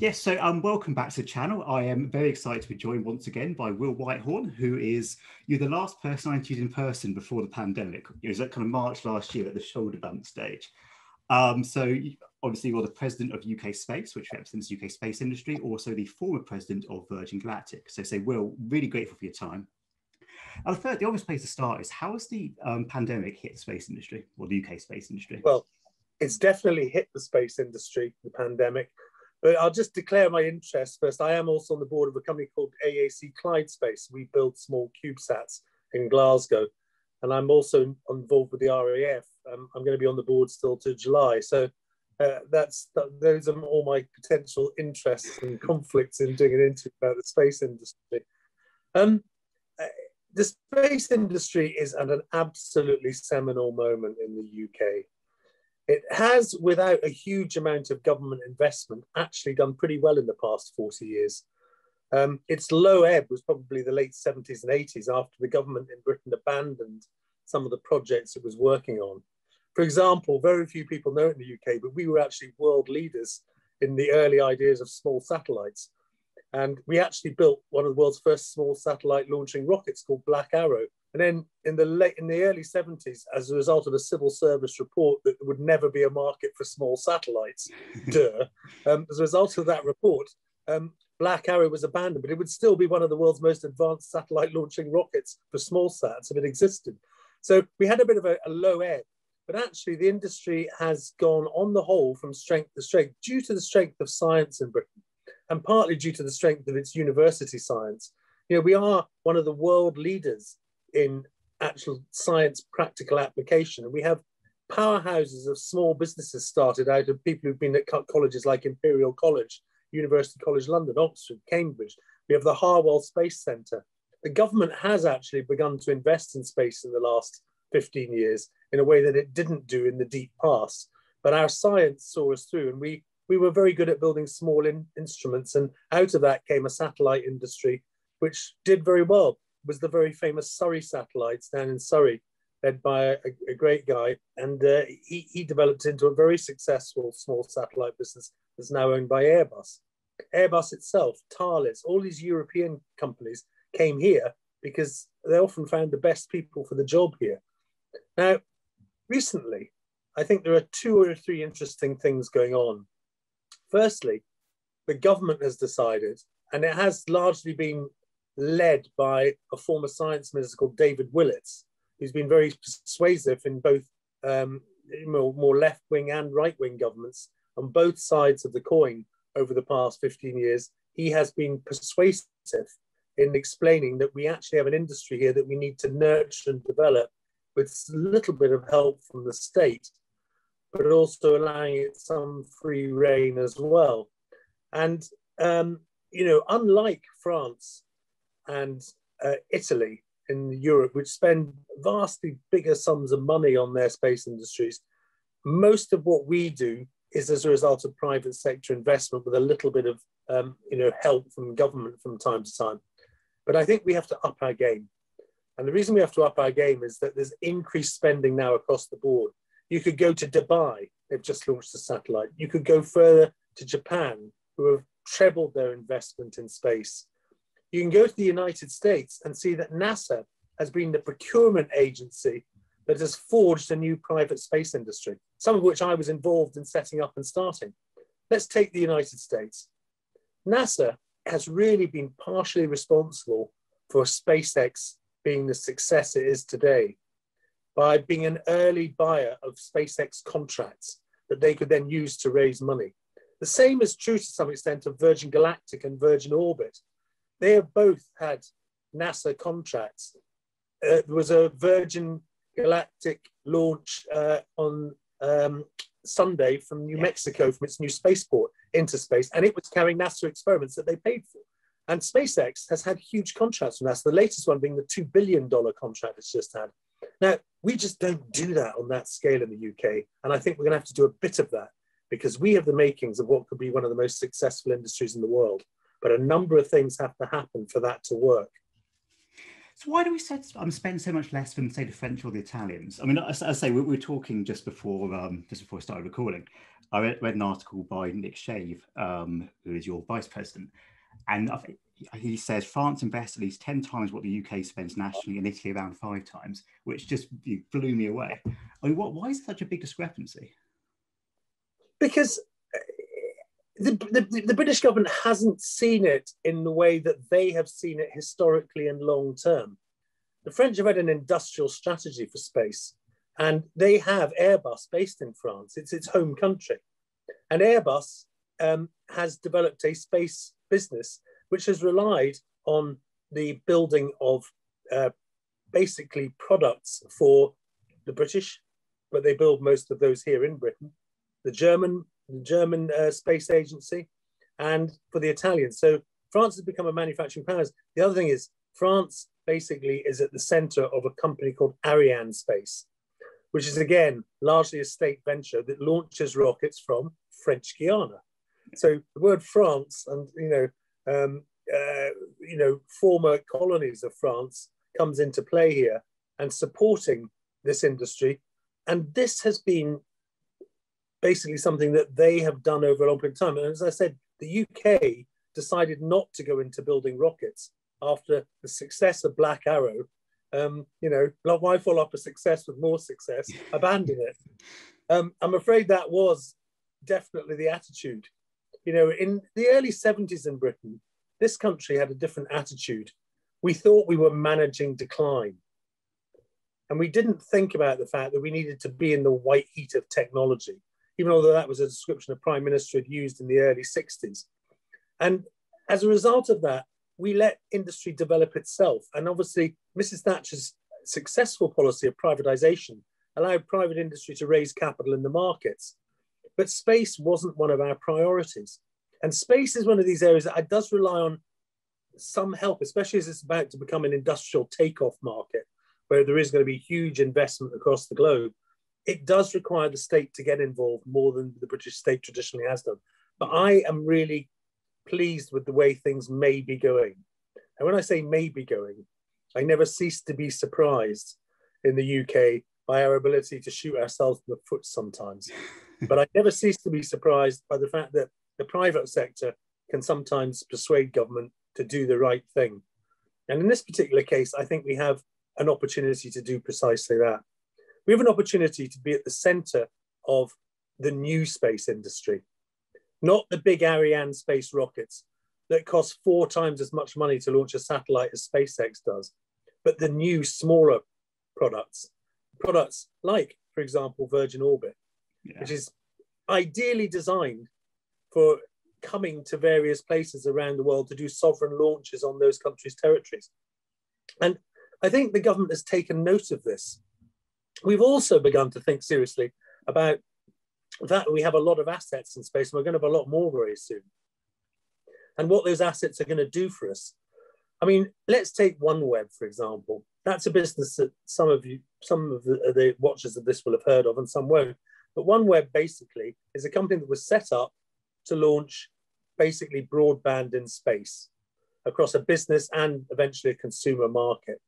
Yes, so welcome back to the channel. I am very excited to be joined once again by Will Whitehorn, who is, you're the last person I interviewed in person before the pandemic. It was at kind of March last year at the shoulder bump stage. Obviously you're the president of UKSpace, which represents the UK space industry, also the former president of Virgin Galactic. So Will, really grateful for your time. The obvious place to start is, how has the pandemic hit the space industry, or the UK space industry? Well, it's definitely hit the space industry, the pandemic. But I'll just declare my interest first. I am also on the board of a company called AAC Clyde Space. We build small CubeSats in Glasgow. And I'm also involved with the RAF. I'm going to be on the board still to July. So those are all my potential interests and conflicts in digging into about the space industry. The space industry is at an absolutely seminal moment in the UK. It has, without a huge amount of government investment, actually done pretty well in the past 40 years. Its low ebb was probably the late 70s and 80s, after the government in Britain abandoned some of the projects it was working on. For example, very few people know it in the UK, but we were actually world leaders in the early ideas of small satellites. And we actually built one of the world's first small satellite launching rockets called Black Arrow. And then in the early 70s, as a result of a civil service report that there would never be a market for small satellites, as a result of that report, Black Arrow was abandoned, but it would still be one of the world's most advanced satellite launching rockets for small sats if it existed. So we had a bit of a low ebb, but actually the industry has gone on the whole from strength to strength due to the strength of science in Britain, and partly due to the strength of its university science. You know, we are one of the world leaders in actual science practical application. And we have powerhouses of small businesses started out of people who've been at colleges like Imperial College, University College London, Oxford, Cambridge. We have the Harwell Space Centre. The government has actually begun to invest in space in the last 15 years in a way that it didn't do in the deep past. But our science saw us through, and we were very good at building small instruments. And out of that came a satellite industry, which did very well. Was the very famous Surrey satellites down in Surrey, led by a great guy. And he developed into a very successful small satellite business that's now owned by Airbus. Airbus itself, Thales, all these European companies came here because they often found the best people for the job here. Now, recently, I think there are 2 or 3 interesting things going on. Firstly, the government has decided, and it has largely been led by a former science minister called David Willetts, who's been very persuasive in both more left-wing and right-wing governments on both sides of the coin over the past 15 years. He has been persuasive in explaining that we actually have an industry here that we need to nurture and develop with a little bit of help from the state, but also allowing it some free rein as well. And, you know, unlike France and Italy in Europe, which spend vastly bigger sums of money on their space industries, most of what we do is as a result of private sector investment with a little bit of help from government from time to time. But I think we have to up our game. And the reason we have to up our game is that there's increased spending now across the board. You could go to Dubai, they've just launched a satellite. You could go further to Japan, who have trebled their investment in space. You can go to the United States and see that NASA has been the procurement agency that has forged a new private space industry, some of which I was involved in setting up and starting. Let's take the United States. NASA has really been partially responsible for SpaceX being the success it is today by being an early buyer of SpaceX contracts that they could then use to raise money. The same is true to some extent of Virgin Galactic and Virgin Orbit. They have both had NASA contracts. There was a Virgin Galactic launch on Sunday from New Mexico, from its new spaceport into space, and it was carrying NASA experiments that they paid for. And SpaceX has had huge contracts from NASA, the latest one being the $2 billion contract it's just had. Now, we just don't do that on that scale in the UK, and I think we're going to have to do a bit of that because we have the makings of what could be one of the most successful industries in the world. But a number of things have to happen for that to work. So why do we spend so much less than, say, the French or the Italians? I mean, as I say, we were talking just before I started recording. I read an article by Nick Shave, who is your vice president, and he says France invests at least 10 times what the UK spends nationally, and Italy around 5 times, which just blew me away. I mean, why is such a big discrepancy? Because the British government hasn't seen it in the way that they have seen it historically and long term. The French have had an industrial strategy for space, and they have Airbus based in France. It's its home country. And Airbus has developed a space business which has relied on the building of basically products for the British, but they build most of those here in Britain, the German space agency, and for the Italians. So France has become a manufacturing power. The other thing is France basically is at the center of a company called Arianespace, which is again largely a state venture that launches rockets from French Guiana. So the word France and former colonies of France comes into play here and supporting this industry. And this has been basically something that they have done over a long period of time. And as I said, the UK decided not to go into building rockets after the success of Black Arrow. Why follow up a success with more success? Abandon it. I'm afraid that was definitely the attitude. In the early 70s in Britain, this country had a different attitude. We thought we were managing decline. And we didn't think about the fact that we needed to be in the white heat of technology, even although that was a description a prime minister had used in the early 60s. And as a result of that, we let industry develop itself. And obviously, Mrs. Thatcher's successful policy of privatization allowed private industry to raise capital in the markets. But space wasn't one of our priorities. And space is one of these areas that does rely on some help, especially as it's about to become an industrial takeoff market, where there is going to be huge investment across the globe. It does require the state to get involved more than the British state traditionally has done. But I am really pleased with the way things may be going. And when I say may be going, I never cease to be surprised in the UK by our ability to shoot ourselves in the foot sometimes. But I never cease to be surprised by the fact that the private sector can sometimes persuade government to do the right thing. And in this particular case, I think we have an opportunity to do precisely that. We have an opportunity to be at the center of the new space industry, not the big Arianespace rockets that cost 4 times as much money to launch a satellite as SpaceX does, but the new smaller products like, for example, Virgin Orbit, which is ideally designed for coming to various places around the world to do sovereign launches on those countries' territories. And I think the government has taken note of this. We've also begun to think seriously about that we have a lot of assets in space, and we're going to have a lot more very soon. And what those assets are going to do for us. I mean, let's take OneWeb, for example. That's a business that some of the watchers of this will have heard of and some won't. But OneWeb basically is a company that was set up to launch basically broadband in space across a business and eventually a consumer market.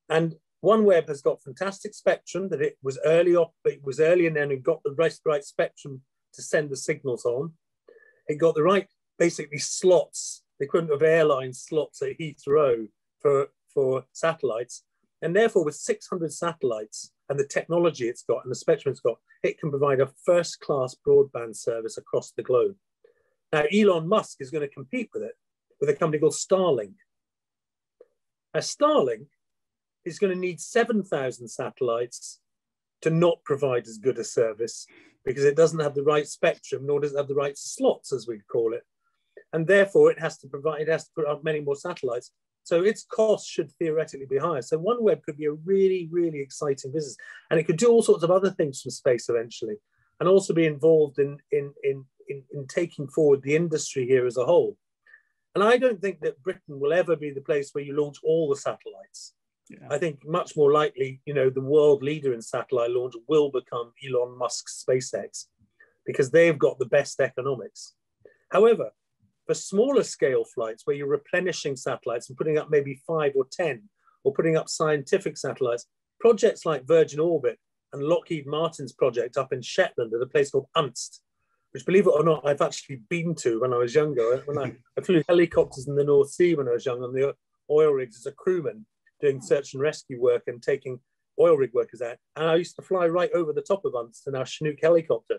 And OneWeb has got fantastic spectrum that it was early and then it got the right spectrum to send the signals on. It got the right, basically slots, the equivalent of airline slots at Heathrow for satellites. And therefore with 600 satellites and the technology it's got and the spectrum it's got, it can provide a first-class broadband service across the globe. Now, Elon Musk is going to compete with it with a company called Starlink. Now, Starlink is going to need 7,000 satellites to not provide as good a service because it doesn't have the right spectrum, nor does it have the right slots, as we call it. And therefore, it has to put out many more satellites. So its costs should theoretically be higher. So OneWeb could be a really, really exciting business. And it could do all sorts of other things from space eventually, and also be involved in taking forward the industry here as a whole. And I don't think that Britain will ever be the place where you launch all the satellites. Yeah. I think much more likely, the world leader in satellite launch will become Elon Musk's SpaceX because they've got the best economics. However, for smaller scale flights where you're replenishing satellites and putting up maybe 5 or 10 or putting up scientific satellites. Projects like Virgin Orbit and Lockheed Martin's project up in Shetland at a place called Unst, which, believe it or not, I've actually been to when I was younger. When I flew helicopters in the North Sea when I was young on the oil rigs as a crewman, doing search and rescue work and taking oil rig workers out. And I used to fly right over the top of Unst in our Chinook helicopter.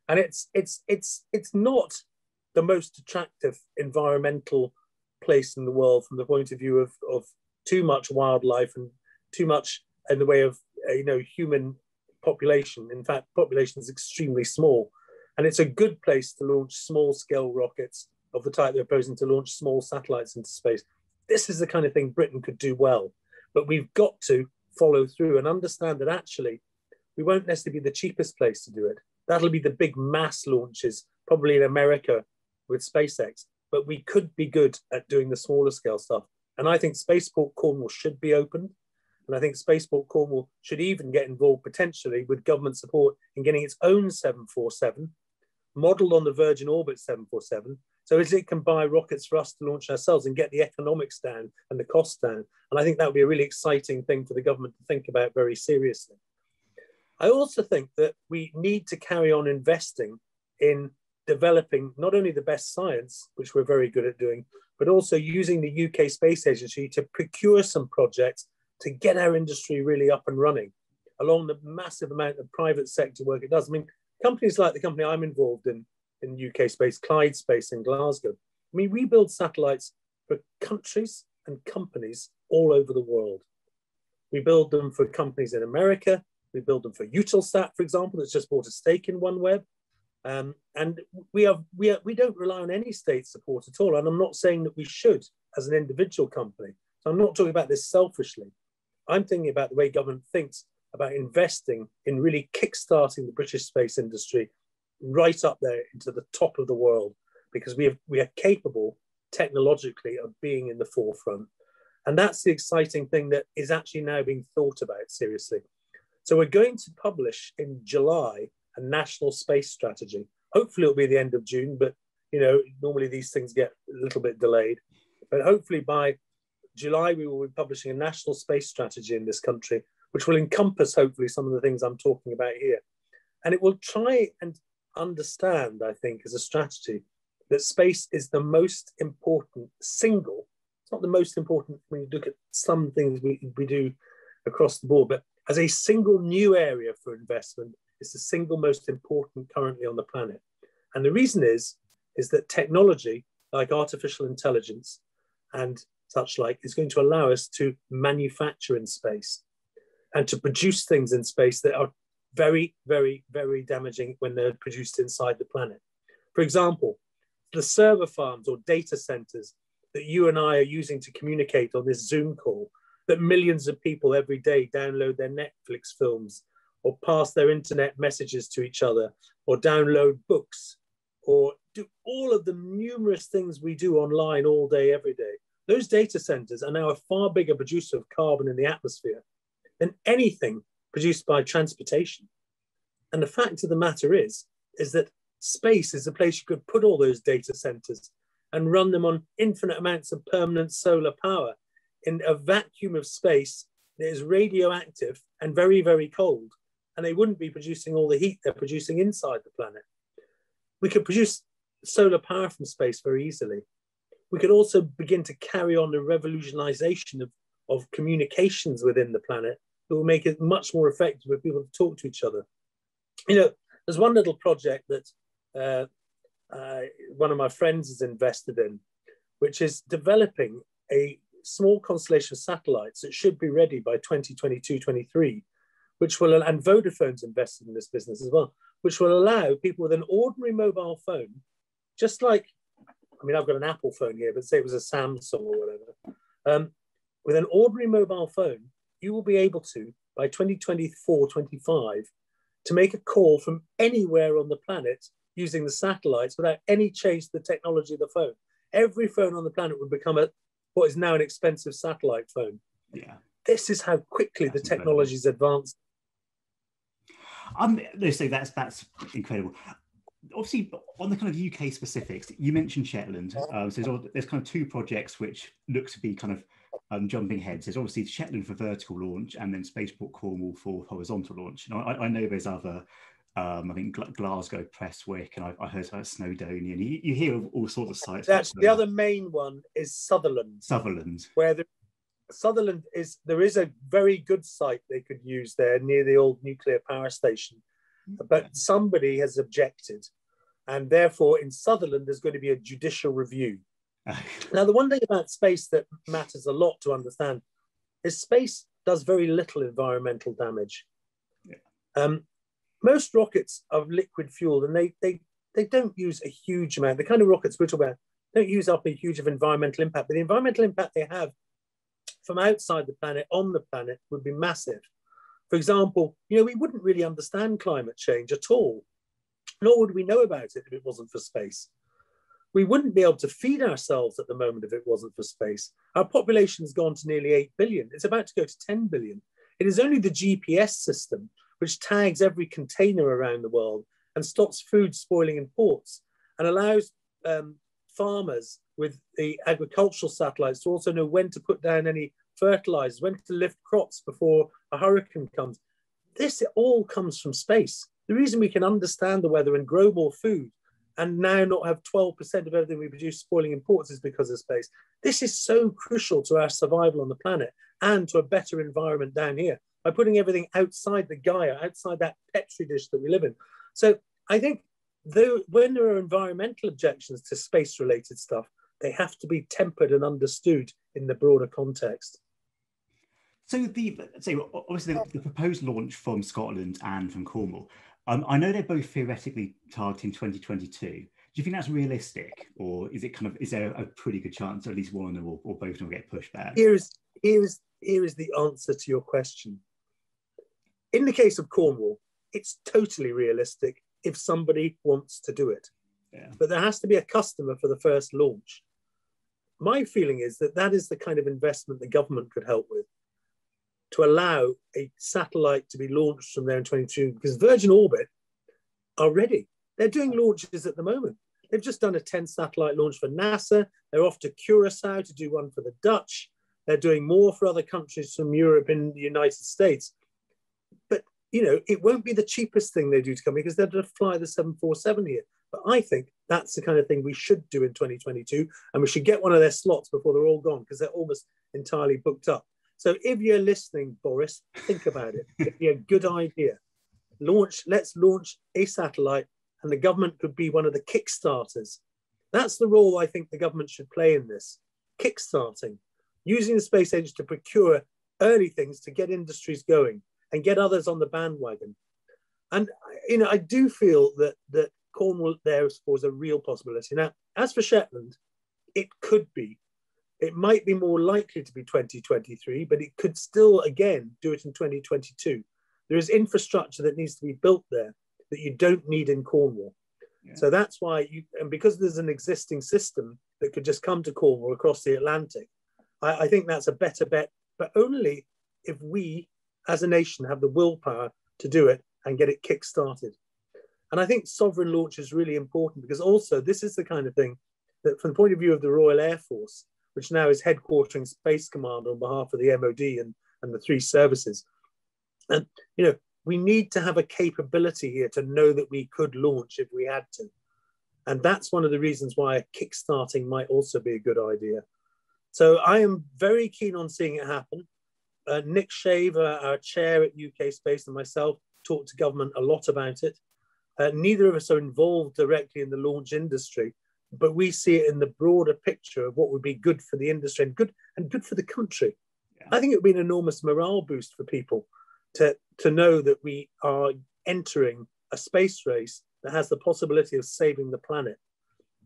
And it's not the most attractive environmental place in the world from the point of view of too much wildlife and too much in the way of human population. In fact, population is extremely small. And it's a good place to launch small-scale rockets of the type they're proposing to launch small satellites into space. This is the kind of thing Britain could do well. But we've got to follow through and understand that actually we won't necessarily be the cheapest place to do it. That'll be the big mass launches, probably in America with SpaceX. But we could be good at doing the smaller scale stuff. And I think Spaceport Cornwall should be opened. And I think Spaceport Cornwall should even get involved potentially with government support in getting its own 747, modelled on the Virgin Orbit 747, so as it can buy rockets for us to launch ourselves and get the economics down and the costs down. And I think that would be a really exciting thing for the government to think about very seriously. I also think that we need to carry on investing in developing not only the best science, which we're very good at doing, but also using the UK Space Agency to procure some projects to get our industry really up and running along the massive amount of private sector work it does. I mean, companies like the company I'm involved in UKSpace, Clyde Space in Glasgow. I mean, we build satellites for countries and companies all over the world. We build them for companies in America. We build them for Eutelsat, for example, that's just bought a stake in OneWeb. And we don't rely on any state support at all. And I'm not saying that we should as an individual company. So I'm not talking about this selfishly. I'm thinking about the way government thinks about investing in really kickstarting the British space industry right up there into the top of the world, because we are capable technologically of being in the forefront. And that's the exciting thing that is actually now being thought about seriously. So we're going to publish in July a national space strategy. Hopefully it'll be the end of June, but normally these things get a little bit delayed. But hopefully by July, we will be publishing a national space strategy in this country, which will encompass hopefully some of the things I'm talking about here. And it will try and understand, I think, as a strategy, that space is the most important single, it's not the most important when you look at some things we do across the board, but as a single new area for investment, it's the single most important currently on the planet. And the reason is that technology, like artificial intelligence and such like, is going to allow us to manufacture in space and to produce things in space that are very, very, very damaging when they're produced inside the planet. For example, the server farms or data centers that you and I are using to communicate on this Zoom call, that millions of people every day download their Netflix films or pass their internet messages to each other or download books or do all of the numerous things we do online all day, every day. Those data centers are now a far bigger producer of carbon in the atmosphere than anything produced by transportation. And the fact of the matter is that space is a place you could put all those data centers and run them on infinite amounts of permanent solar power in a vacuum of space that is radioactive and very, very cold. And they wouldn't be producing all the heat they're producing inside the planet. We could produce solar power from space very easily. We could also begin to carry on the revolutionization of communications within the planet that will make it much more effective for people to talk to each other. There's one little project that one of my friends is invested in, which is developing a small constellation of satellites that should be ready by 2022-23, which will, and Vodafone's invested in this business as well, which will allow people with an ordinary mobile phone, just like, I mean, I've got an Apple phone here, but say it was a Samsung or whatever. With an ordinary mobile phone, you will be able to, by 2024-25, to make a call from anywhere on the planet using the satellites without any change to the technology of the phone. Every phone on the planet would become what is now an expensive satellite phone. Yeah. This is how quickly the technology is advanced. That's incredible. Obviously, on the kind of UK specifics, you mentioned Shetland. So there's kind of two projects which look to be kind of jumping ahead, there's obviously Shetland for vertical launch and then Spaceport Cornwall for horizontal launch. And I know there's other, I think Glasgow, Prestwick, and I heard about Snowdonia. You hear of all sorts of sites. That's the other main one is Sutherland. Where Sutherland there is a very good site they could use there near the old nuclear power station, but somebody has objected, and therefore in Sutherland there's going to be a judicial review. Now, the one thing about space that matters a lot to understand is space does very little environmental damage. Yeah. Most rockets are liquid fueled, and they don't use a huge amount. The kind of rockets we're talking about don't use up a huge of environmental impact, but the environmental impact they have from outside the planet on the planet would be massive. For example, we wouldn't really understand climate change at all, nor would we know about it if it wasn't for space. We wouldn't be able to feed ourselves at the moment if it wasn't for space. Our population has gone to nearly 8 billion. It's about to go to 10 billion. It is only the GPS system which tags every container around the world and stops food spoiling in ports and allows farmers with the agricultural satellites to also know when to put down any fertilizers, when to lift crops before a hurricane comes. This all comes from space. The reason we can understand the weather and grow more food and now not have 12% of everything we produce spoiling in ports is because of space. This is so crucial to our survival on the planet and to a better environment down here by putting everything outside the Gaia, outside that Petri dish that we live in. So I think when there are environmental objections to space-related stuff, they have to be tempered and understood in the broader context. So obviously the proposed launch from Scotland and from Cornwall, I know they're both theoretically targeting 2022. Do you think that's realistic, or is there a pretty good chance that at least one of them or both of them will get pushed back? Here is the answer to your question. In the case of Cornwall, it's totally realistic if somebody wants to do it. Yeah. But there has to be a customer for the first launch. My feeling is that is the kind of investment the government could help with, to allow a satellite to be launched from there in 2022, because Virgin Orbit are ready. They're doing launches at the moment. They've just done a 10 satellite launch for NASA. They're off to Curacao to do one for the Dutch. They're doing more for other countries from Europe and the United States. But, it won't be the cheapest thing they do to come because they're going to fly the 747 here. But I think that's the kind of thing we should do in 2022. And we should get one of their slots before they're all gone, because they're almost entirely booked up. So if you're listening, Boris, think about it. It'd be a good idea. Let's launch a satellite, and the government could be one of the kickstarters. That's the role I think the government should play in this. Kickstarting, using the space age to procure early things to get industries going and get others on the bandwagon. And, I do feel that Cornwall there is a real possibility. Now, as for Shetland, it could be. It might be more likely to be 2023, but it could still, again, do it in 2022. There is infrastructure that needs to be built there that you don't need in Cornwall. Yeah. So that's why and because there's an existing system that could just come to Cornwall across the Atlantic, I think that's a better bet, but only if we, as a nation, have the willpower to do it and get it kick-started. And I think sovereign launch is really important, because also this is the kind of thing that, from the point of view of the Royal Air Force, which now is headquartering Space Command on behalf of the MOD and the three services. And, we need to have a capability here to know that we could launch if we had to. And that's one of the reasons why kickstarting might also be a good idea. So I am very keen on seeing it happen. Nick Shaver, our chair at UKSpace, and myself talked to government a lot about it. Neither of us are involved directly in the launch industry, but we see it in the broader picture of what would be good for the industry and good for the country. Yeah. I think it would be an enormous morale boost for people to know that we are entering a space race that has the possibility of saving the planet.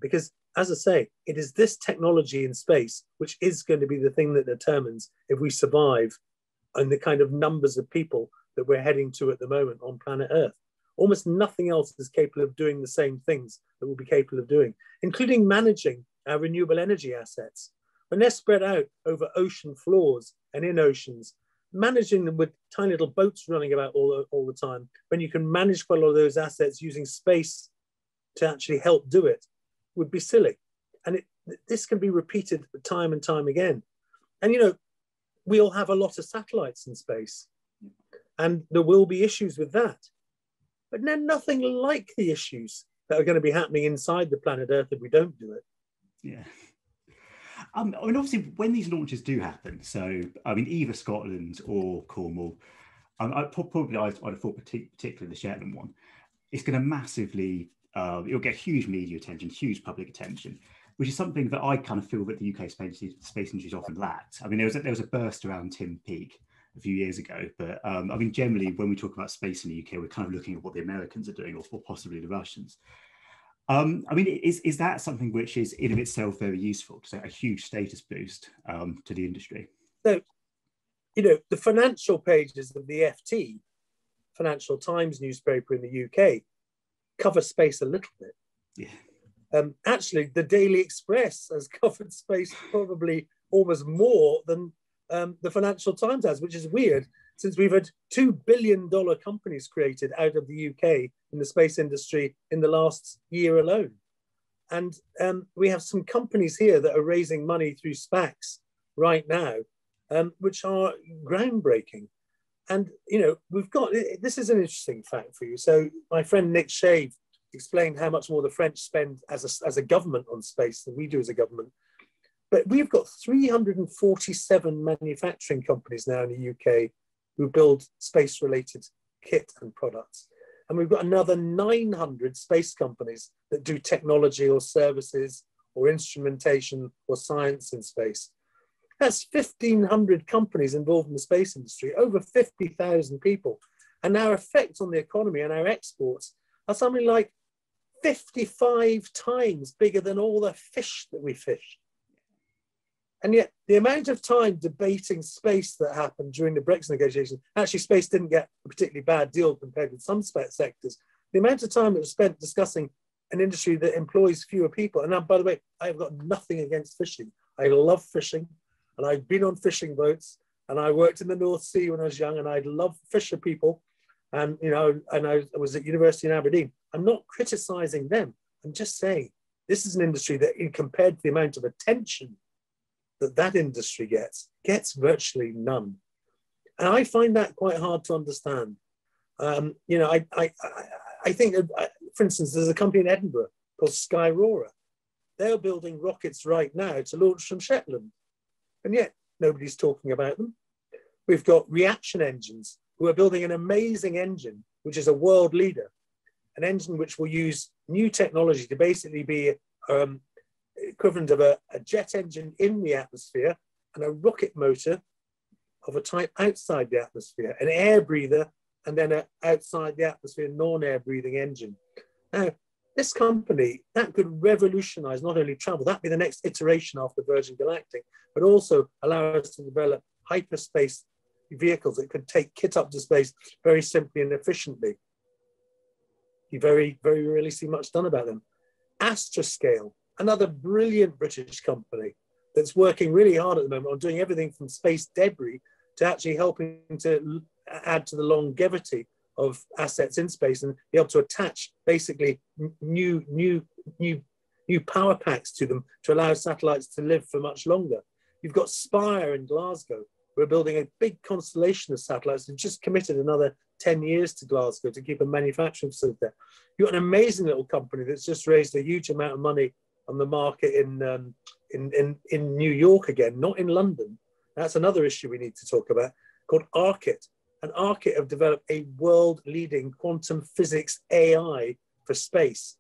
Because, as I say, it is this technology in space which is going to be the thing that determines if we survive and the kind of numbers of people that we're heading to at the moment on planet Earth. Almost nothing else is capable of doing the same things that we'll be capable of doing, including managing our renewable energy assets. When they're spread out over ocean floors and in oceans, managing them with tiny little boats running about all the time, when you can manage quite a lot of those assets using space to actually help do it, would be silly. And this can be repeated time and time again. And, we'll have a lot of satellites in space, and there will be issues with that. But they're nothing like the issues that are going to be happening inside the planet Earth if we don't do it. Yeah. I mean, obviously, when these launches do happen, so, I mean, either Scotland or Cornwall, I'd have thought particularly the Shetland one, it's going to massively, it'll get huge media attention, huge public attention, which is something that I kind of feel that the UK space industry often lacked. I mean, there was a burst around Tim Peake a few years ago, but I mean, generally, when we talk about space in the UK, we're kind of looking at what the Americans are doing, or possibly the Russians. I mean, is that something which is in of itself very useful, to say a huge status boost to the industry? So, the financial pages of the FT, Financial Times newspaper in the UK, cover space a little bit. Yeah. Actually, the Daily Express has covered space probably almost more than the Financial Times has, which is weird, since we've had $2 billion companies created out of the UK in the space industry in the last year alone. And we have some companies here that are raising money through SPACs right now, which are groundbreaking. And, we've got, this is an interesting fact for you. So my friend Nick Shave explained how much more the French spend as a government on space than we do as a government. But we've got 347 manufacturing companies now in the UK who build space-related kit and products. And we've got another 900 space companies that do technology or services or instrumentation or science in space. That's 1,500 companies involved in the space industry, over 50,000 people. And our effect on the economy and our exports are something like 55 times bigger than all the fish that we fish. And yet the amount of time debating space that happened during the Brexit negotiations, actually space didn't get a particularly bad deal compared with some sectors. The amount of time that was spent discussing an industry that employs fewer people. And now, by the way, I've got nothing against fishing. I love fishing, and I've been on fishing boats, and I worked in the North Sea when I was young, and I love fisher people. And, and I was at university in Aberdeen. I'm not criticizing them. I'm just saying this is an industry that, compared to the amount of attention that industry gets virtually none. And I find that quite hard to understand. I think, for instance, there's a company in Edinburgh called Skyrora. They're building rockets right now to launch from Shetland. And yet nobody's talking about them. We've got Reaction Engines, who are building an amazing engine, which is a world leader, an engine which will use new technology to basically be equivalent of a jet engine in the atmosphere and a rocket motor of a type outside the atmosphere, an air breather, and then an outside the atmosphere non-air breathing engine. Now, this company, that could revolutionize not only travel, that'd be the next iteration after Virgin Galactic, but also allow us to develop hyperspace vehicles that could take kit up to space very simply and efficiently. You very, very rarely see much done about them. Astroscale, another brilliant British company that's working really hard at the moment on doing everything from space debris to actually helping to add to the longevity of assets in space and be able to attach basically new power packs to them to allow satellites to live for much longer. You've got Spire in Glasgow. We're building a big constellation of satellites and just committed another 10 years to Glasgow to keep a manufacturing facility there. You've got an amazing little company that's just raised a huge amount of money on the market in New York again, not in London. That's another issue we need to talk about, called Arkit. And Arkit have developed a world-leading quantum physics AI for space,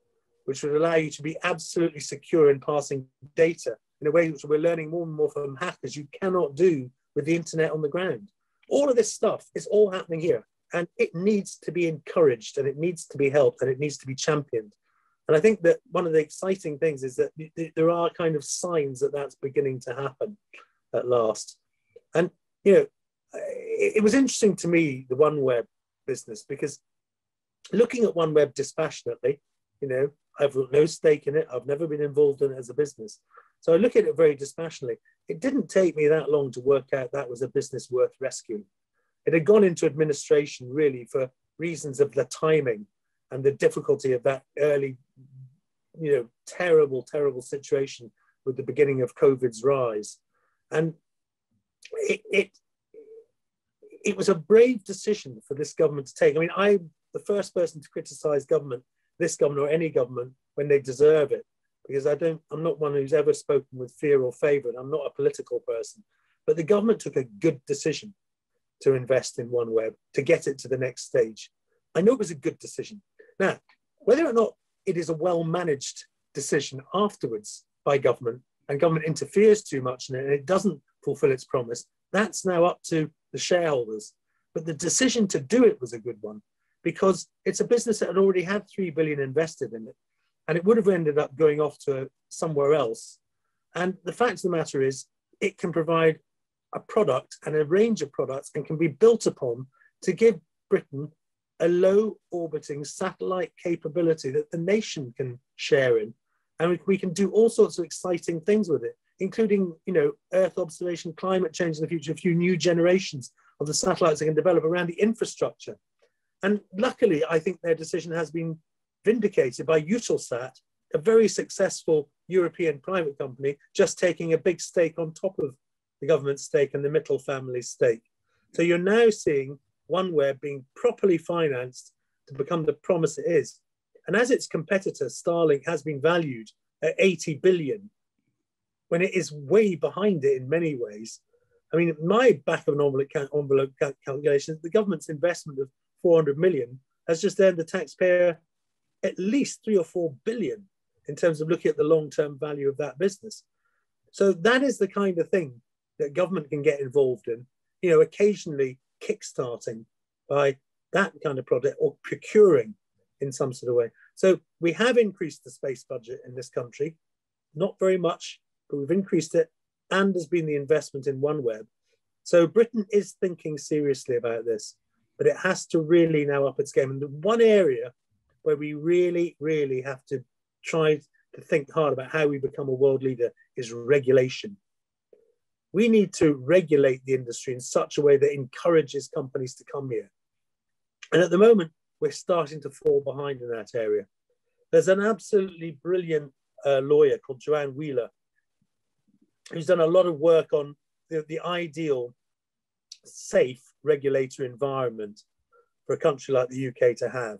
which would allow you to be absolutely secure in passing data in a way which we're learning more and more from hackers you cannot do with the internet on the ground. All of this stuff is all happening here, and it needs to be encouraged, and it needs to be helped, and it needs to be championed. And I think that one of the exciting things is that there are kind of signs that that's beginning to happen at last. And, it was interesting to me, the OneWeb business, because looking at OneWeb dispassionately, I've got no stake in it. I've never been involved in it as a business. So I look at it very dispassionately. It didn't take me that long to work out that was a business worth rescuing. It had gone into administration really for reasons of the timing and the difficulty of that early, terrible, terrible situation with the beginning of COVID's rise. And it it was a brave decision for this government to take. I mean, I'm the first person to criticize government, this government or any government, when they deserve it, because I'm not one who's ever spoken with fear or favor, and I'm not a political person. But the government took a good decision to invest in OneWeb, to get it to the next stage. I know it was a good decision. Now, whether or not it is a well-managed decision afterwards by government, and government interferes too much in it, and it doesn't fulfill its promise, that's now up to the shareholders. But the decision to do it was a good one, because it's a business that had already had 3 billion invested in it, and it would have ended up going off to somewhere else. And the fact of the matter is, it can provide a product and a range of products and can be built upon to give Britain a low orbiting satellite capability that the nation can share in. And we can do all sorts of exciting things with it, including, Earth observation, climate change in the future, a few new generations of the satellites that can develop around the infrastructure. And luckily, I think their decision has been vindicated by Eutelsat, a very successful European private company, just taking a big stake on top of the government stake and the Mittal family stake. So you're now seeing OneWeb being properly financed to become the promise it is. And as its competitor, Starlink, has been valued at 80 billion, when it is way behind it in many ways. I mean, my back of an envelope calculation, the government's investment of 400 million has just earned the taxpayer at least 3 or 4 billion in terms of looking at the long-term value of that business. So that is the kind of thing that government can get involved in, occasionally kickstarting by that kind of project or procuring in some sort of way. So we have increased the space budget in this country, not very much, but we've increased it, and there's been the investment in OneWeb. So Britain is thinking seriously about this, but it has to really now up its game. And the one area where we really, really have to try to think hard about how we become a world leader is regulation. We need to regulate the industry in such a way that encourages companies to come here. And at the moment, we're starting to fall behind in that area. There's an absolutely brilliant lawyer called Joanne Wheeler, who's done a lot of work on the ideal safe regulatory environment for a country like the UK to have.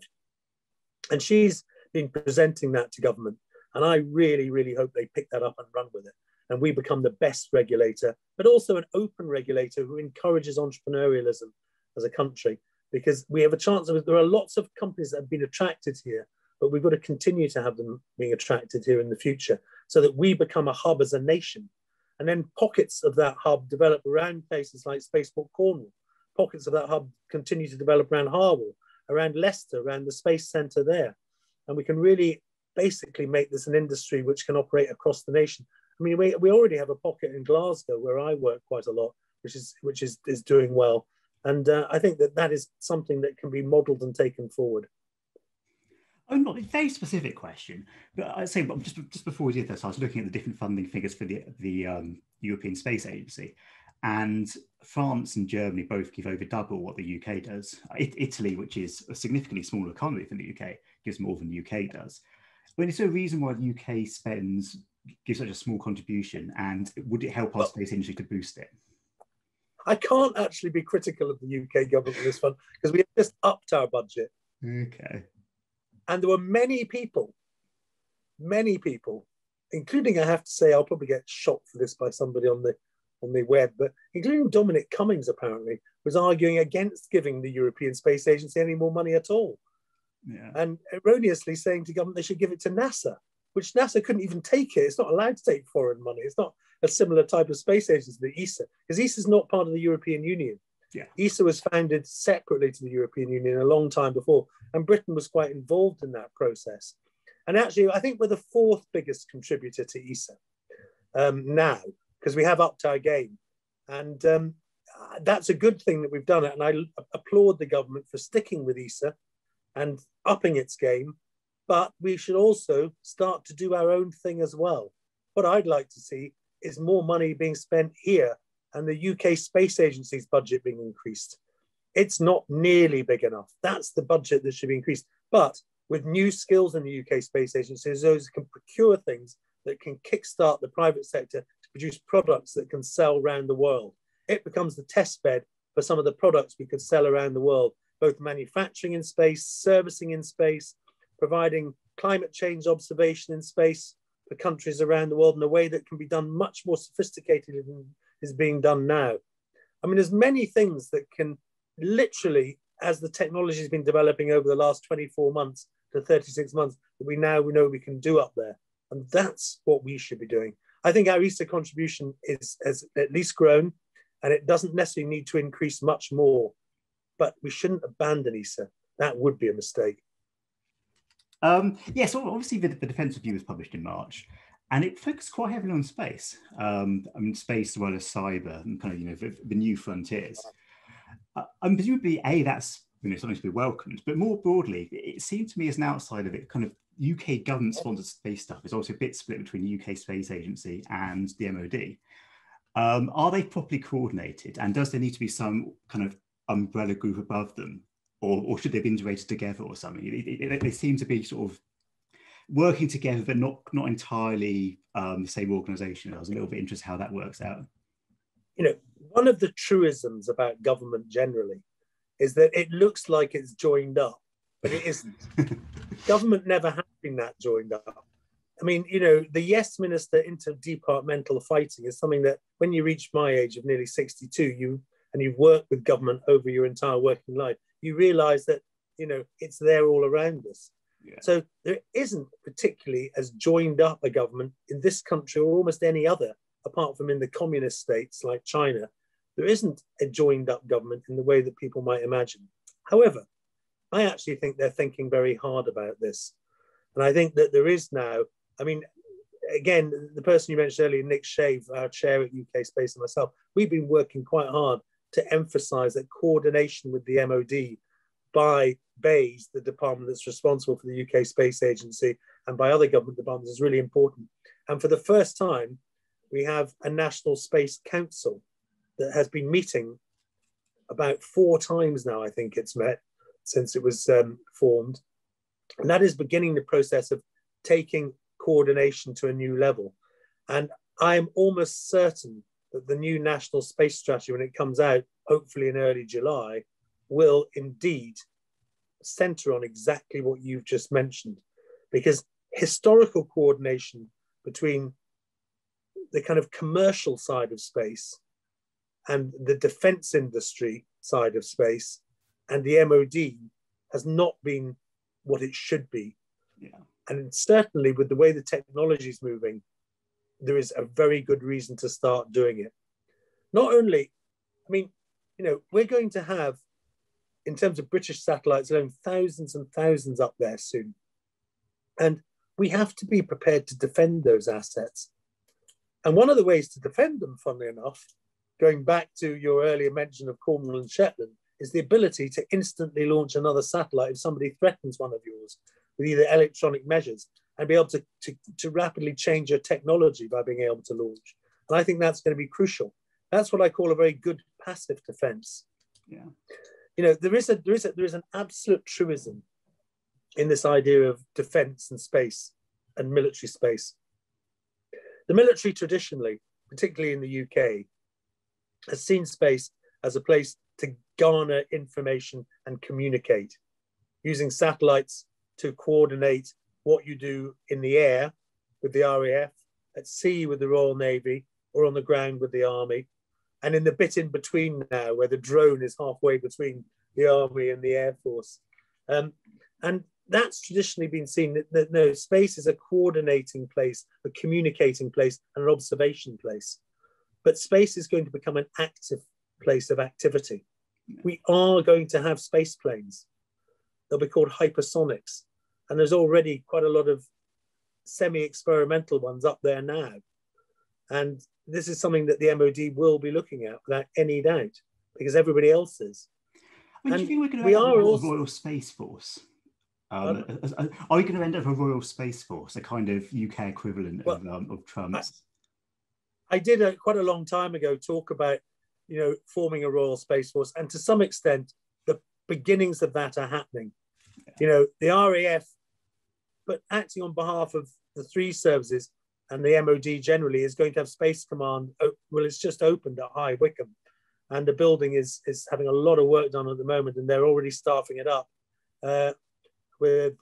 And she's been presenting that to government. And I really, really hope they pick that up and run with it. And we become the best regulator, but also an open regulator who encourages entrepreneurialism as a country, because we have a chance of, there are lots of companies that have been attracted here, but we've got to continue to have them being attracted here in the future so that we become a hub as a nation. And then pockets of that hub develop around places like Spaceport Cornwall. Pockets of that hub continue to develop around Harwell, around Leicester, around the Space Centre there. And we can really basically make this an industry which can operate across the nation. I mean, we already have a pocket in Glasgow where I work quite a lot, which is doing well. And I think that is something that can be modelled and taken forward. Oh, not a very specific question, but I'd say just before we did this, I was looking at the different funding figures for the European Space Agency, and France and Germany both give over double what the UK does. Italy, which is a significantly smaller economy than the UK, gives more than the UK does. But is there a reason why the UK gives such a small contribution, and would it help our space industry to boost it? I can't actually be critical of the UK government with this fund because we have just upped our budget. Okay. And there were many people, including, I have to say, I'll probably get shot for this by somebody on the web, but including Dominic Cummings, apparently, was arguing against giving the European Space Agency any more money at all. Yeah. And erroneously saying to government they should give it to NASA, which NASA couldn't even take it. It's not allowed to take foreign money. It's not a similar type of space agency to ESA, because ESA is not part of the European Union. Yeah. ESA was founded separately to the European Union a long time before, and Britain was quite involved in that process. And actually, I think we're the fourth biggest contributor to ESA now, because we have upped our game. And that's a good thing that we've done it. And I applaud the government for sticking with ESA and upping its game. But we should also start to do our own thing as well. What I'd like to see is more money being spent here and the UK Space Agency's budget being increased. It's not nearly big enough. That's the budget that should be increased. But with new skills in the UK Space Agency, those can procure things that can kickstart the private sector to produce products that can sell around the world. it becomes the test bed for some of the products we could sell around the world, both manufacturing in space, servicing in space, providing climate change observation in space for countries around the world in a way that can be done much more sophisticated than is being done now. I mean, there's many things that can literally, as the technology has been developing over the last 24 months to 36 months, that we know we can do up there. And that's what we should be doing. I think our ESA contribution has at least grown, and it doesn't necessarily need to increase much more, but we shouldn't abandon ESA. That would be a mistake. Yeah, so obviously the Defence Review was published in March, and it focused quite heavily on space. I mean, space as well as cyber and kind of, the new frontiers. And presumably, that's something to be welcomed, but more broadly, it seemed to me as an outsider that kind of UK government-sponsored space stuff is also a bit split between the UK Space Agency and the MOD. Are they properly coordinated, and does there need to be some kind of umbrella group above them, or should they be integrated together or something? They seem to be sort of working together, but not entirely the same organisation. I was a little bit interested how that works out. One of the truisms about government generally is that it looks like it's joined up, but it isn't. Government never has been that joined up. I mean, the yes minister interdepartmental fighting is something that when you reach my age of nearly 62, you've worked with government over your entire working life, you realise that, it's there all around us. Yeah. So there isn't particularly as joined up a government in this country or almost any other, apart from in the communist states like China. There isn't a joined up government in the way that people might imagine. However, I actually think they're thinking very hard about this. And I think that there is now, I mean, again, the person you mentioned earlier, Nick Shave, our chair at UKSpace, and myself, we've been working quite hard to emphasize that coordination with the MOD by BEIS, the department that's responsible for the UK Space Agency, and by other government departments is really important. And for the first time, we have a National Space Council that has been meeting about 4 times now, I think it's met, since it was formed. And that is beginning the process of taking coordination to a new level. And I'm almost certain that the new National Space Strategy, when it comes out, hopefully in early July, will indeed center on exactly what you've just mentioned. Because historical coordination between the kind of commercial side of space and the defense industry side of space and the MOD has not been what it should be. Yeah. And certainly with the way the technology is moving, there is a very good reason to start doing it. Not only, I mean, we're going to have, in terms of British satellites alone, thousands and thousands up there soon. And we have to be prepared to defend those assets. And one of the ways to defend them, funnily enough, going back to your earlier mention of Cornwall and Shetland, is the ability to instantly launch another satellite if somebody threatens one of yours with either electronic measures, and be able to rapidly change your technology by being able to launch. And I think that's going to be crucial. That's what I call a very good passive defense. Yeah. There is an absolute truism in this idea of defense and space and military space. The military traditionally, particularly in the UK, has seen space as a place to garner information and communicate, using satellites to coordinate what you do in the air with the RAF, at sea with the Royal Navy, or on the ground with the Army. And in the bit in between now, where the drone is halfway between the Army and the Air Force. And that's traditionally been seen that no, space is a coordinating place, a communicating place, and an observation place. But space is going to become an active place of activity. We are going to have space planes. They'll be called hypersonics. And there's already quite a lot of semi-experimental ones up there now. And this is something that the MOD will be looking at without any doubt, because everybody else is. I mean, do you think we're going to end up with a Royal Space Force? Are we going to end up with a Royal Space Force, a kind of UK equivalent of Trump's? I did quite a long time ago talk about, forming a Royal Space Force, and to some extent, the beginnings of that are happening. Yeah. The RAF, but acting on behalf of the 3 services and the MOD generally, is going to have Space Command. Well, it's just opened at High Wycombe, and the building is having a lot of work done at the moment, and they're already staffing it up with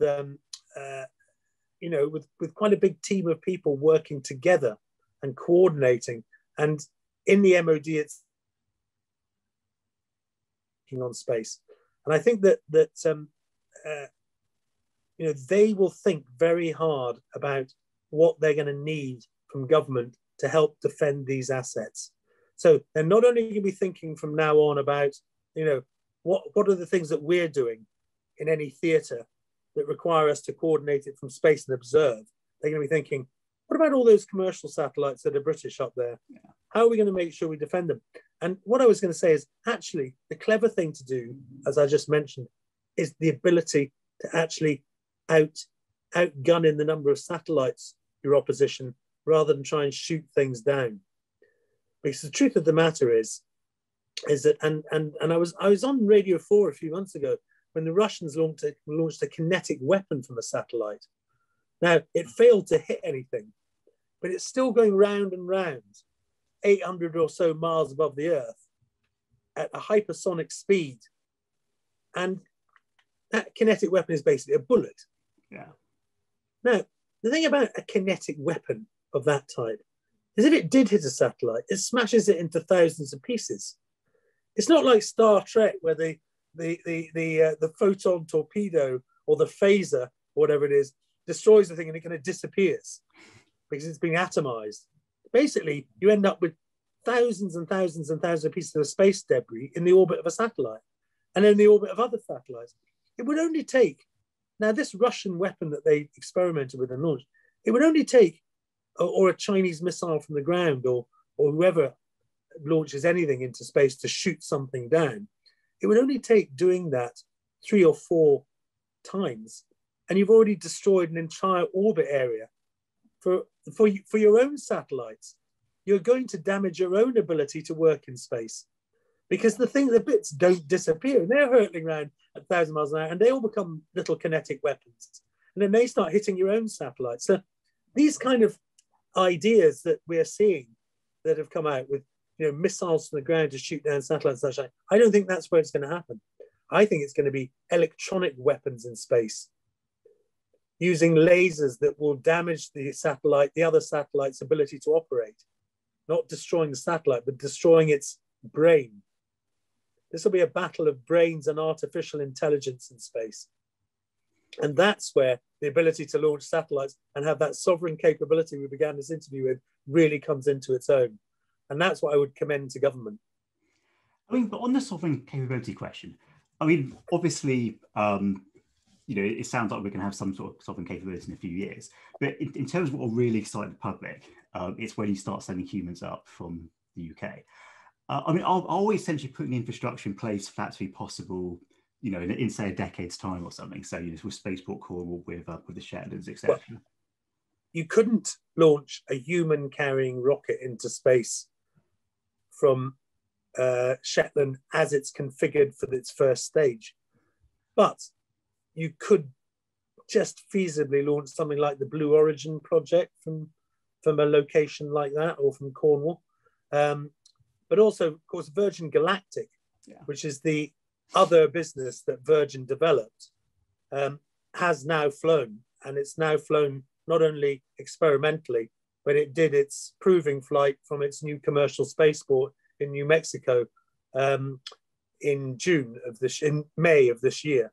with quite a big team of people working together and coordinating. And in the MOD, it's on space, and I think that they will think very hard about what they're going to need from government to help defend these assets. So they're not only going to be thinking from now on about, what are the things that we're doing in any theatre that require us to coordinate it from space and observe. They're going to be thinking, what about all those commercial satellites that are British up there? Yeah. How are we going to make sure we defend them? And what I was going to say is, actually, the clever thing to do, as I just mentioned, is the ability to actually outgun in the number of satellites your opposition, rather than try and shoot things down. Because the truth of the matter is that, and I was on Radio 4 a few months ago when the Russians launched a kinetic weapon from a satellite. Now, it failed to hit anything, but it's still going round and round, 800 or so miles above the Earth at a hypersonic speed. And that kinetic weapon is basically a bullet. Yeah. Now, the thing about a kinetic weapon of that type is if it did hit a satellite, it smashes it into thousands of pieces. It's not like Star Trek where the photon torpedo or the phaser, or whatever it is, destroys the thing and it kind of disappears because it's being atomized. Basically, you end up with thousands and thousands and thousands of pieces of space debris in the orbit of a satellite and in the orbit of other satellites. It would only take, now this Russian weapon that they experimented with and launched, it would only take, or a Chinese missile from the ground, or whoever launches anything into space to shoot something down, it would only take doing that 3 or 4 times, and you've already destroyed an entire orbit area for your own satellites. You're going to damage your own ability to work in space, because the bits don't disappear. They're hurtling around at 1,000 miles an hour, and they all become little kinetic weapons, and then they start hitting your own satellites. So these kind of ideas that we're seeing that have come out with missiles from the ground to shoot down satellites, I don't think that's where it's going to happen. I think it's going to be electronic weapons in space, using lasers that will damage the other satellite's ability to operate, not destroying the satellite, but destroying its brain. This will be a battle of brains and artificial intelligence in space. And that's where the ability to launch satellites and have that sovereign capability we began this interview with really comes into its own. And that's what I would commend to government. I mean, but on the sovereign capability question, I mean, obviously, it sounds like we're going to have some sort of sovereign capability in a few years. But in terms of what will really excite the public, it's when you start sending humans up from the UK. I mean, are we essentially putting the infrastructure in place for that to be possible, in say a decade's time or something? So, with Spaceport Cornwall, with the Shetlands, etc. Well, you couldn't launch a human carrying rocket into space from Shetland as it's configured for its first stage, but you could just feasibly launch something like the Blue Origin project from a location like that, or from Cornwall. But also, of course, Virgin Galactic, which is the other business that Virgin developed, has now flown. And it's now flown not only experimentally, but it did its proving flight from its new commercial spaceport in New Mexico in May of this year.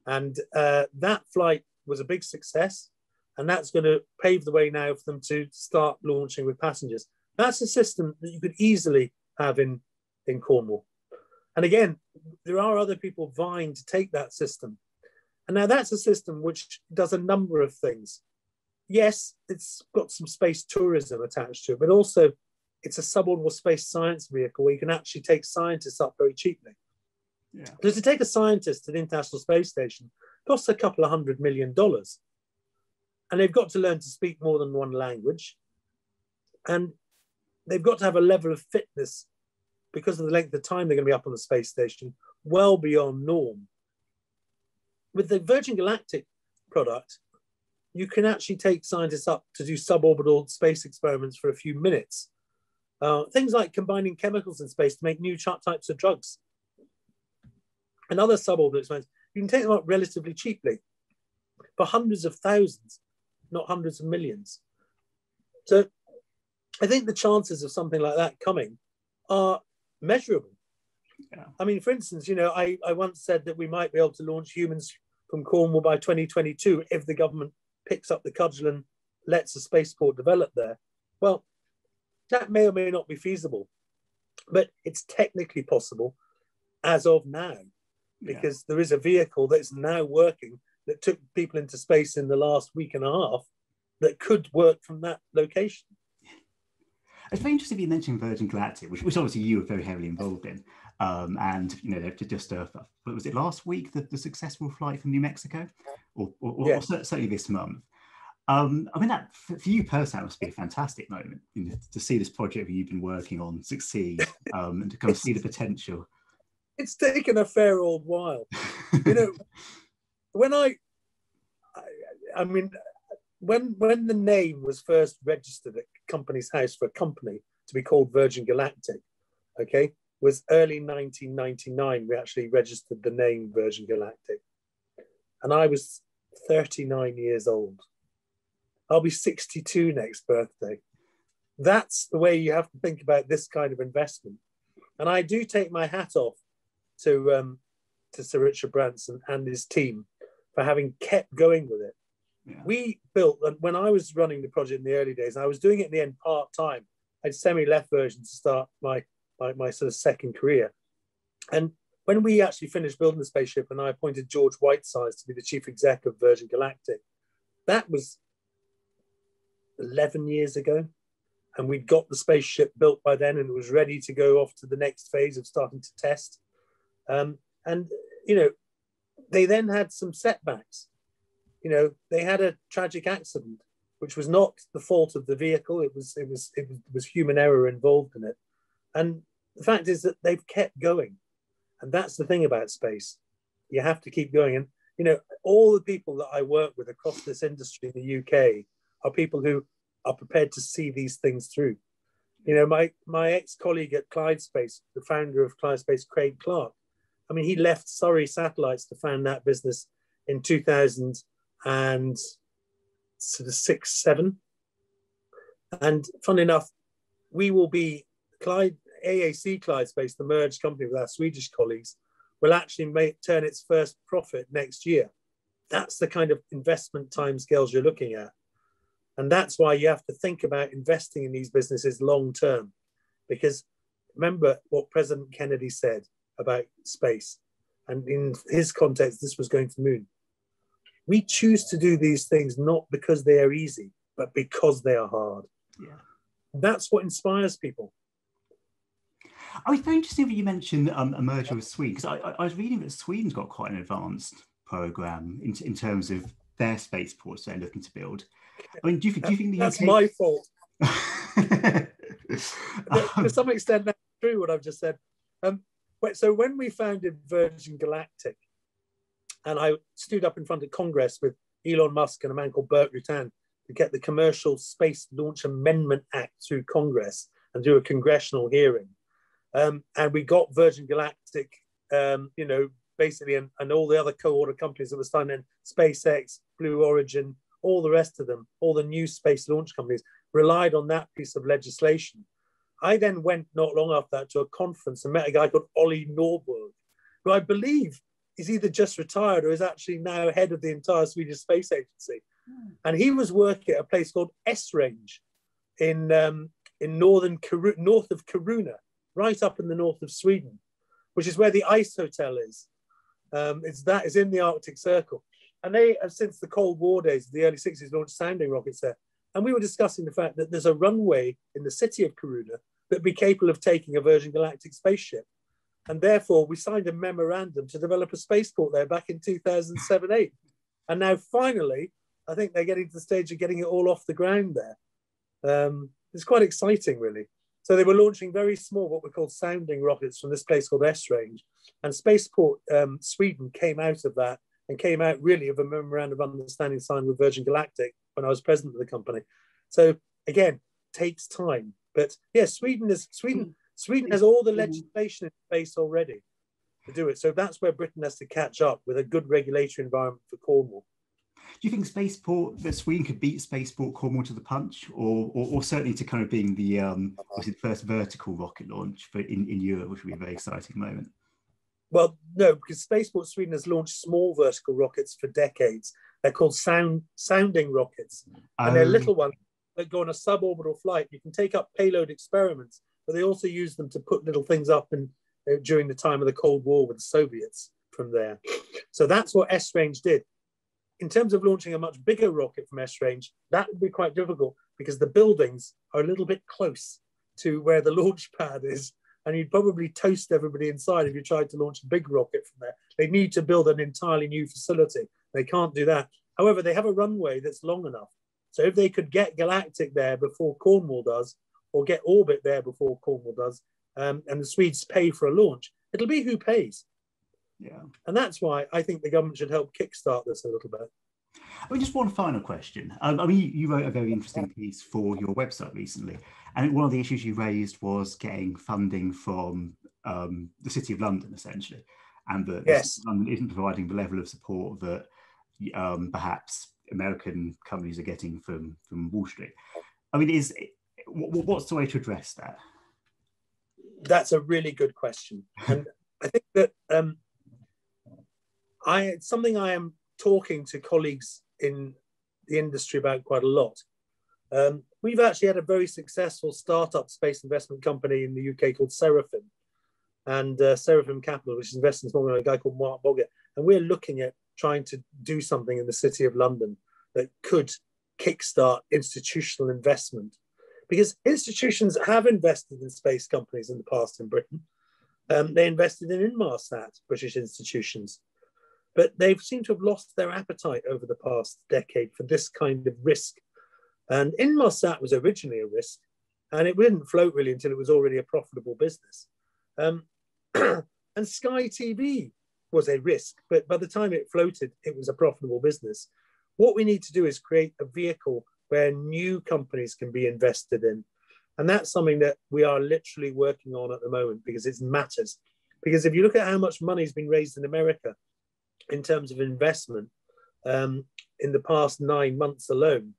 And that flight was a big success. And that's going to pave the way now for them to start launching with passengers. That's a system that you could easily have in Cornwall. And again, there are other people vying to take that system. And now that's a system which does a number of things. Yes, it's got some space tourism attached to it, but also it's a suborbital space science vehicle where you can actually take scientists up very cheaply. Yeah. Because to take a scientist to the International Space Station costs a couple of $100 million. And they've got to learn to speak more than one language. And they've got to have a level of fitness, because of the length of time they're going to be up on the space station, well beyond norm. With the Virgin Galactic product, you can actually take scientists up to do suborbital space experiments for a few minutes Things like combining chemicals in space to make new types of drugs and other suborbital experiments. You can take them up relatively cheaply for hundreds of thousands, not hundreds of millions. So I think the chances of something like that coming are measurable. Yeah. I mean, for instance, I once said that we might be able to launch humans from Cornwall by 2022 if the government picks up the cudgel and lets a spaceport develop there. Well, that may or may not be feasible, but it's technically possible as of now, because there is a vehicle that's now working that took people into space in the last week and a half that could work from that location. It's very interesting you mentioned Virgin Galactic, which obviously you were very heavily involved in. And they've just, was it last week, the successful flight from New Mexico? Or certainly this month. I mean, that for you personally, that must be a fantastic moment, to see this project that you've been working on succeed, and to kind of see the potential. It's taken a fair old while. When when the name was first registered at Company's House for a company to be called Virgin Galactic, was early 1999. We actually registered the name Virgin Galactic. And I was 39 years old. I'll be 62 next birthday. That's the way you have to think about this kind of investment. And I do take my hat off to Sir Richard Branson and his team for having kept going with it. Yeah. We built, when I was running the project in the early days, and I was doing it in the end part-time, I'd semi-left Virgin to start my sort of second career. And when we actually finished building the spaceship and I appointed George Whitehorn to be the chief exec of Virgin Galactic, that was 11 years ago. And we'd got the spaceship built by then and it was ready to go off to the next phase of starting to test. They then had some setbacks. They had a tragic accident, which was not the fault of the vehicle. It was human error involved in it. And the fact is that they've kept going. And that's the thing about space. You have to keep going. And, all the people that I work with across this industry in the UK are people who are prepared to see these things through. My ex-colleague at ClydeSpace, the founder of ClydeSpace, Craig Clark, I mean, he left Surrey Satellites to found that business in 2006, 2007. And fun enough, we will be AAC ClydeSpace, the merged company with our Swedish colleagues, will actually turn its first profit next year. That's the kind of investment timescales you're looking at. And that's why you have to think about investing in these businesses long term. Because remember what President Kennedy said about space. And in his context, this was going to the moon. We choose to do these things not because they are easy, but because they are hard. Yeah. That's what inspires people. I was very interested when you mentioned a merger with Sweden, because I was reading that Sweden's got quite an advanced program in terms of their spaceports they're looking to build. I mean, do you think that's my fault? To some extent, that's true what I've just said. So when we founded Virgin Galactic, and I stood up in front of Congress with Elon Musk and a man called Burt Rutan to get the Commercial Space Launch Amendment Act through Congress and do a congressional hearing. And we got Virgin Galactic, basically, and all the other co-order companies that were starting in, SpaceX, Blue Origin, all the rest of them, all the new space launch companies relied on that piece of legislation. I then went not long after that to a conference and met a guy called Ollie Norberg, who I believe is either just retired or is actually now head of the entire Swedish Space Agency. And he was working at a place called S-Range in north of Kiruna, right up in the north of Sweden, which is where the Ice Hotel is. It's in the Arctic Circle. And they have, since the Cold War days, the early 60s, launched sounding rockets there. And we were discussing the fact that there's a runway in the city of Kiruna that would be capable of taking a Virgin Galactic spaceship. And therefore, we signed a memorandum to develop a spaceport there back in 2007-8. And now, finally, I think they're getting to the stage of getting it all off the ground there. It's quite exciting, really. So they were launching very small, what we call sounding rockets from this place called S-Range. And Spaceport Sweden came out of that and came out really of a memorandum of understanding signed with Virgin Galactic when I was president of the company. So again, takes time. But yeah, Sweden has all the legislation in place already to do it. So that's where Britain has to catch up with a good regulatory environment for Cornwall. Do you think Spaceport, that Sweden could beat Spaceport Cornwall to the punch, or certainly to kind of being the first vertical rocket launch in Europe, which would be a very exciting moment? Well, no, because Spaceport Sweden has launched small vertical rockets for decades. They're called sounding rockets, and they're little ones that go on a suborbital flight. You can take up payload experiments, but they also use them to put little things up during the time of the Cold War with the Soviets from there. So that's what S-Range did. In terms of launching a much bigger rocket from S-Range, that would be quite difficult because the buildings are a little bit close to where the launch pad is, and you'd probably toast everybody inside if you tried to launch a big rocket from there. They need to build an entirely new facility. They can't do that. However, they have a runway that's long enough. So if they could get Galactic there before Cornwall does, or get Orbit there before Cornwall does, and the Swedes pay for a launch, it'll be who pays. Yeah. And that's why I think the government should help kickstart this a little bit. I mean, just one final question. I mean, you wrote a very interesting piece for your website recently, and one of the issues you raised was getting funding from the City of London, essentially, and that yes. London isn't providing the level of support that perhaps American companies are getting from Wall Street. I mean, what's the way to address that? That's a really good question, and I think that it's something I am talking to colleagues in the industry about quite a lot. We've actually had a very successful startup space investment company in the UK called Seraphim, and Seraphim Capital, which is investing in a guy called Mark Boggett. And we're looking at trying to do something in the City of London that could kickstart institutional investment. Because institutions have invested in space companies in the past in Britain. They invested in Inmarsat, British institutions. But they've seemed to have lost their appetite over the past decade for this kind of risk. And Inmarsat was originally a risk, and it didn't float really until it was already a profitable business. And Sky TV was a risk, but by the time it floated, it was a profitable business. What we need to do is create a vehicle where new companies can be invested in. And that's something that we are literally working on at the moment because it matters. Because if you look at how much money has been raised in America in terms of investment in the past 9 months alone,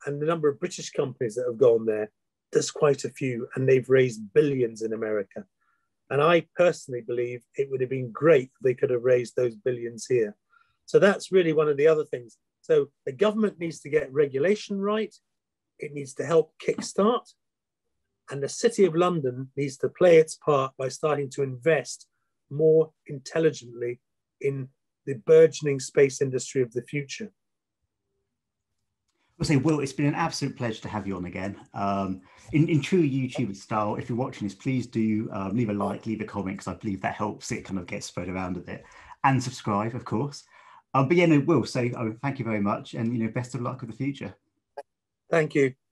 and the number of British companies that have gone there, there's quite a few, and they've raised billions in America. And I personally believe it would have been great if they could have raised those billions here. So that's really one of the other things. So the government needs to get regulation right. It needs to help kickstart. And the City of London needs to play its part by starting to invest more intelligently in the burgeoning space industry of the future. I'll say, Will, it's been an absolute pleasure to have you on again. In true YouTuber style, if you're watching this, please do leave a like, leave a comment, because I believe that helps it kind of get spread around a bit. And subscribe, of course. But yeah, no, Will, say thank you very much, and best of luck with the future. Thank you.